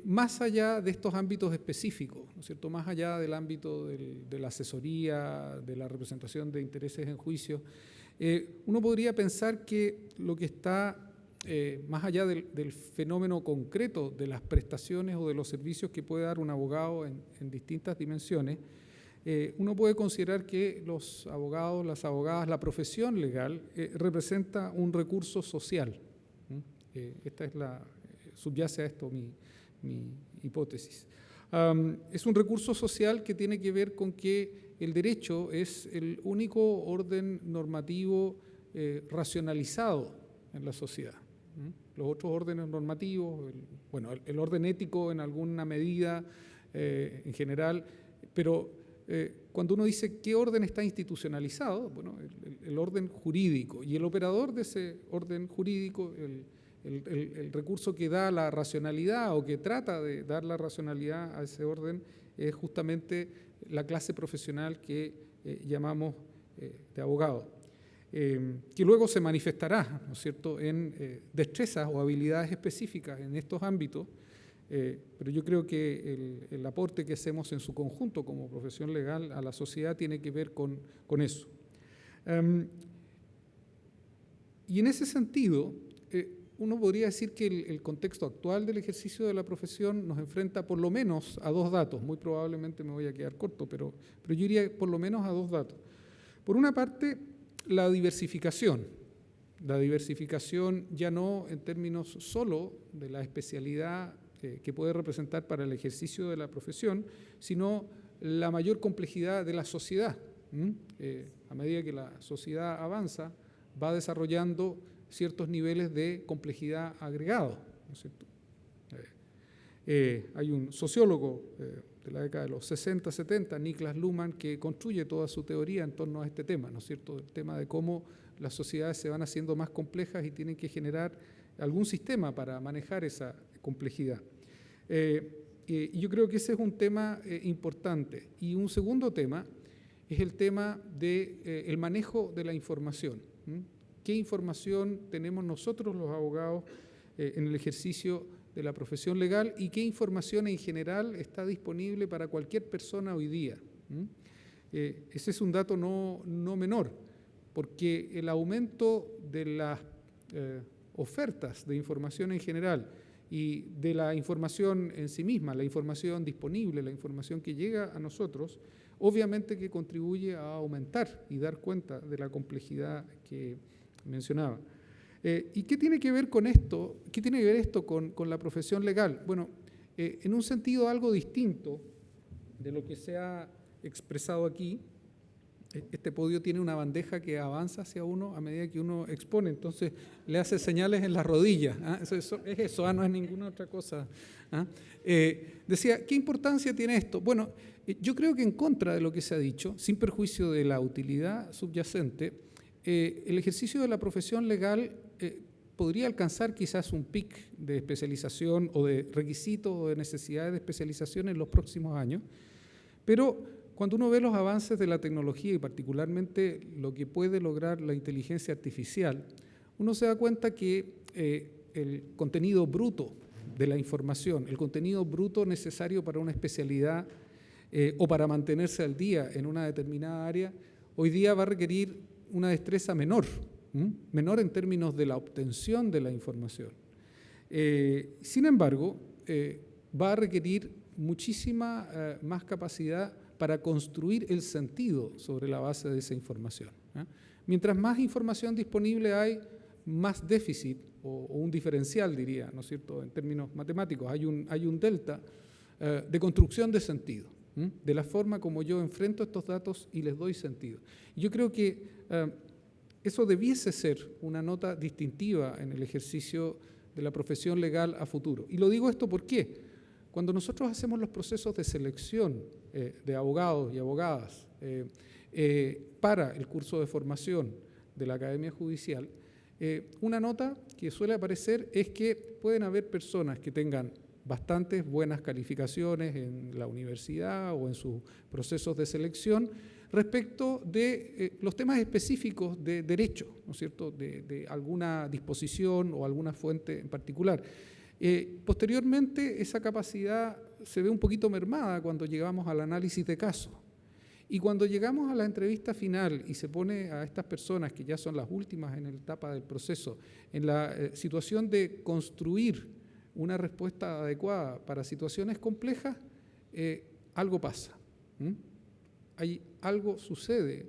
más allá de estos ámbitos específicos, ¿no es cierto? Más allá del ámbito de la asesoría, de la representación de intereses en juicio, uno podría pensar que lo que está más allá del fenómeno concreto de las prestaciones o de los servicios que puede dar un abogado en distintas dimensiones, uno puede considerar que los abogados, las abogadas, la profesión legal representa un recurso social. Esta es subyace a esto mi hipótesis. Es un recurso social que tiene que ver con que el derecho es el único orden normativo racionalizado en la sociedad. Los otros órdenes normativos, el orden ético en alguna medida en general, pero cuando uno dice qué orden está institucionalizado, bueno, el orden jurídico, y el operador de ese orden jurídico, el recurso que da la racionalidad o que trata de dar la racionalidad a ese orden es justamente la clase profesional que llamamos de abogado, que luego se manifestará, ¿no es cierto?, en destrezas o habilidades específicas en estos ámbitos, pero yo creo que el aporte que hacemos en su conjunto como profesión legal a la sociedad tiene que ver con eso. Y en ese sentido, uno podría decir que el contexto actual del ejercicio de la profesión nos enfrenta por lo menos a dos datos. Muy probablemente me voy a quedar corto, pero yo diría por lo menos a dos datos. Por una parte, la diversificación ya no en términos solo de la especialidad que puede representar para el ejercicio de la profesión, sino la mayor complejidad de la sociedad. A medida que la sociedad avanza, va desarrollando ciertos niveles de complejidad agregado, ¿no es cierto? Hay un sociólogo de la década de los 60, 70, Niklas Luhmann, que construye toda su teoría en torno a este tema, ¿no es cierto? El tema de cómo las sociedades se van haciendo más complejas y tienen que generar algún sistema para manejar esa complejidad. Y yo creo que ese es un tema importante. Y un segundo tema es el tema del manejo de la información. ¿Qué información tenemos nosotros los abogados en el ejercicio de la profesión legal y qué información en general está disponible para cualquier persona hoy día? Ese es un dato no menor, porque el aumento de las ofertas de información en general y de la información en sí misma, la información disponible, la información que llega a nosotros, obviamente que contribuye a aumentar y dar cuenta de la complejidad que mencionaba. ¿Y qué tiene que ver con esto? ¿Qué tiene que ver esto con la profesión legal? Bueno, en un sentido algo distinto de lo que se ha expresado aquí. Este podio tiene una bandeja que avanza hacia uno a medida que uno expone, entonces le hace señales en las rodillas. Eso es eso, no es ninguna otra cosa. Decía, ¿qué importancia tiene esto? Bueno, yo creo que en contra de lo que se ha dicho, sin perjuicio de la utilidad subyacente, el ejercicio de la profesión legal podría alcanzar quizás un pic de especialización o de requisitos o de necesidades de especialización en los próximos años, pero cuando uno ve los avances de la tecnología y particularmente lo que puede lograr la inteligencia artificial, uno se da cuenta que el contenido bruto de la información, el contenido bruto necesario para una especialidad o para mantenerse al día en una determinada área, hoy día va a requerir una destreza menor en términos de la obtención de la información. Sin embargo, va a requerir muchísima más capacidad para construir el sentido sobre la base de esa información. Mientras más información disponible hay, más déficit o un diferencial, diría, ¿no es cierto?, en términos matemáticos. Hay un delta de construcción de sentido, de la forma como yo enfrento estos datos y les doy sentido. Yo creo que eso debiese ser una nota distintiva en el ejercicio de la profesión legal a futuro. Y lo digo esto ¿por qué? Cuando nosotros hacemos los procesos de selección de abogados y abogadas para el curso de formación de la Academia Judicial, una nota que suele aparecer es que pueden haber personas que tengan bastantes buenas calificaciones en la universidad o en sus procesos de selección respecto de los temas específicos de derecho, ¿no es cierto?, de alguna disposición o alguna fuente en particular. Posteriormente, esa capacidad se ve un poquito mermada cuando llegamos al análisis de casos. Y cuando llegamos a la entrevista final y se pone a estas personas, que ya son las últimas en la etapa del proceso, en la situación de construir una respuesta adecuada para situaciones complejas, algo pasa. Algo sucede,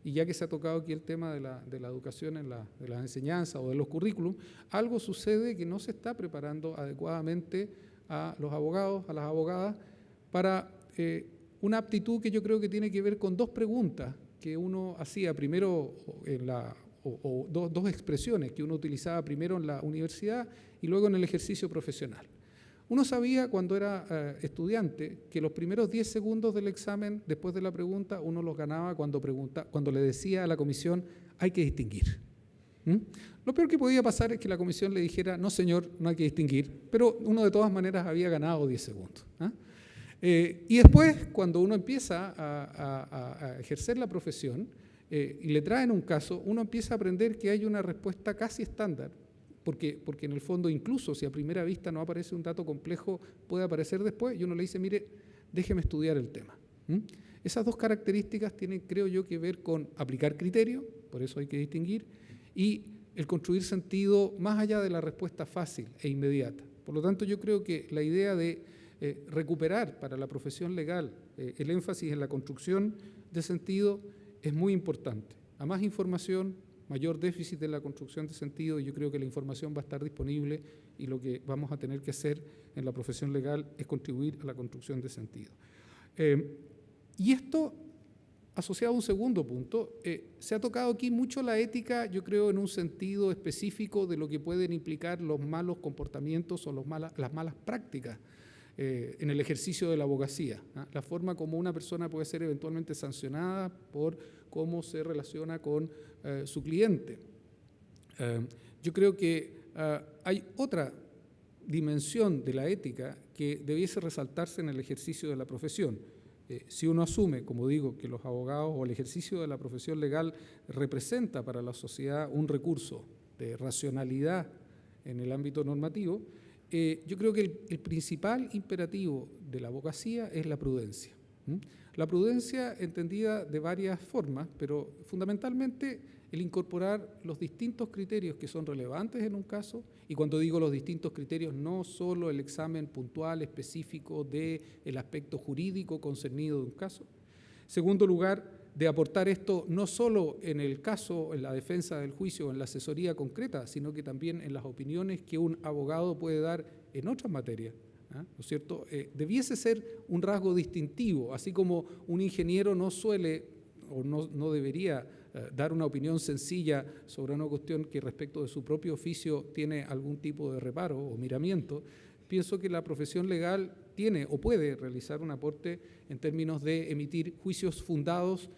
y ya que se ha tocado aquí el tema de la educación de las enseñanzas o de los currículums, algo sucede que no se está preparando adecuadamente a los abogados, a las abogadas, para una aptitud que yo creo que tiene que ver con dos preguntas que uno hacía primero, dos expresiones que uno utilizaba primero en la universidad y luego en el ejercicio profesional. Uno sabía cuando era estudiante que los primeros 10 segundos del examen, después de la pregunta, uno los ganaba cuando le decía a la comisión, hay que distinguir. Lo peor que podía pasar es que la comisión le dijera, no señor, no hay que distinguir, pero uno de todas maneras había ganado 10 segundos. Y después, cuando uno empieza a ejercer la profesión y le traen un caso, uno empieza a aprender que hay una respuesta casi estándar, porque en el fondo, incluso si a primera vista no aparece un dato complejo, puede aparecer después, y uno le dice, mire, déjeme estudiar el tema. Esas dos características tienen, creo yo, que ver con aplicar criterio, por eso hay que distinguir, y el construir sentido más allá de la respuesta fácil e inmediata. Por lo tanto, yo creo que la idea de recuperar para la profesión legal el énfasis en la construcción de sentido es muy importante. A más información, mayor déficit de la construcción de sentido, y yo creo que la información va a estar disponible y lo que vamos a tener que hacer en la profesión legal es contribuir a la construcción de sentido. Y esto, asociado a un segundo punto, se ha tocado aquí mucho la ética, yo creo, en un sentido específico de lo que pueden implicar los malos comportamientos o las malas prácticas en el ejercicio de la abogacía, la forma como una persona puede ser eventualmente sancionada por cómo se relaciona con su cliente. Yo creo que hay otra dimensión de la ética que debiese resaltarse en el ejercicio de la profesión. Si uno asume, como digo, que los abogados o el ejercicio de la profesión legal representa para la sociedad un recurso de racionalidad en el ámbito normativo, yo creo que el principal imperativo de la abogacía es la prudencia. La prudencia entendida de varias formas, pero fundamentalmente el incorporar los distintos criterios que son relevantes en un caso, y cuando digo los distintos criterios, no solo el examen puntual específico del aspecto jurídico concernido de un caso. Segundo lugar, de aportar esto no solo en el caso, en la defensa del juicio o en la asesoría concreta, sino que también en las opiniones que un abogado puede dar en otras materias, ¿no es cierto? Debiese ser un rasgo distintivo, así como un ingeniero no suele o no debería dar una opinión sencilla sobre una cuestión que respecto de su propio oficio tiene algún tipo de reparo o miramiento. Pienso que la profesión legal tiene o puede realizar un aporte en términos de emitir juicios fundados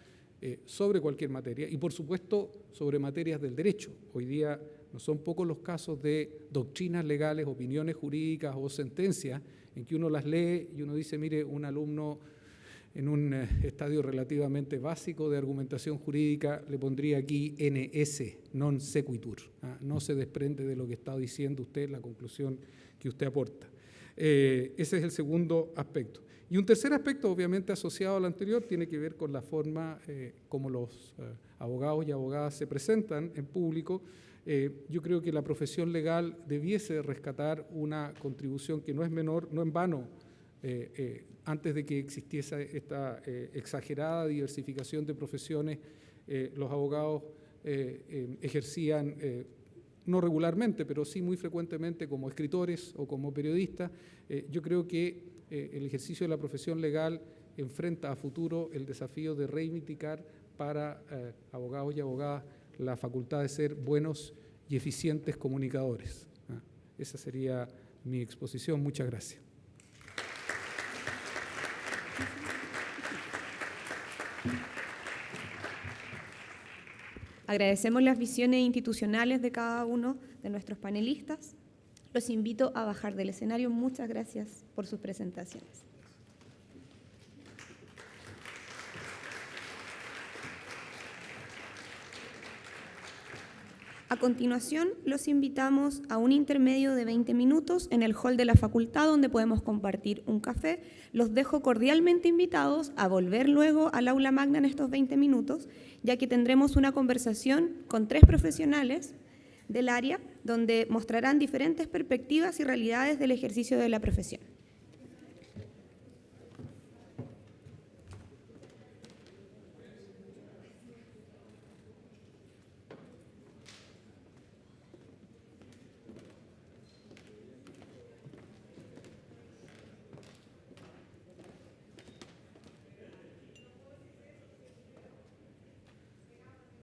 sobre cualquier materia y, por supuesto, sobre materias del derecho. Hoy día no son pocos los casos de doctrinas legales, opiniones jurídicas o sentencias en que uno las lee y uno dice, mire, un alumno en un estadio relativamente básico de argumentación jurídica le pondría aquí NS, non sequitur. No se desprende de lo que está diciendo usted, la conclusión que usted aporta. Ese es el segundo aspecto. Y un tercer aspecto, obviamente asociado al anterior, tiene que ver con la forma como los abogados y abogadas se presentan en público. Yo creo que la profesión legal debiese rescatar una contribución que no es menor, no en vano, antes de que existiese esta exagerada diversificación de profesiones, los abogados ejercían no regularmente, pero sí muy frecuentemente como escritores o como periodistas. Yo creo que el ejercicio de la profesión legal enfrenta a futuro el desafío de reivindicar para abogados y abogadas la facultad de ser buenos y eficientes comunicadores. Esa sería mi exposición. Muchas gracias. Agradecemos las visiones institucionales de cada uno de nuestros panelistas. Los invito a bajar del escenario. Muchas gracias por sus presentaciones. A continuación, los invitamos a un intermedio de 20 minutos en el hall de la facultad, donde podemos compartir un café. Los dejo cordialmente invitados a volver luego al aula magna en estos 20 minutos, ya que tendremos una conversación con 3 profesionales del área, donde mostrarán diferentes perspectivas y realidades del ejercicio de la profesión.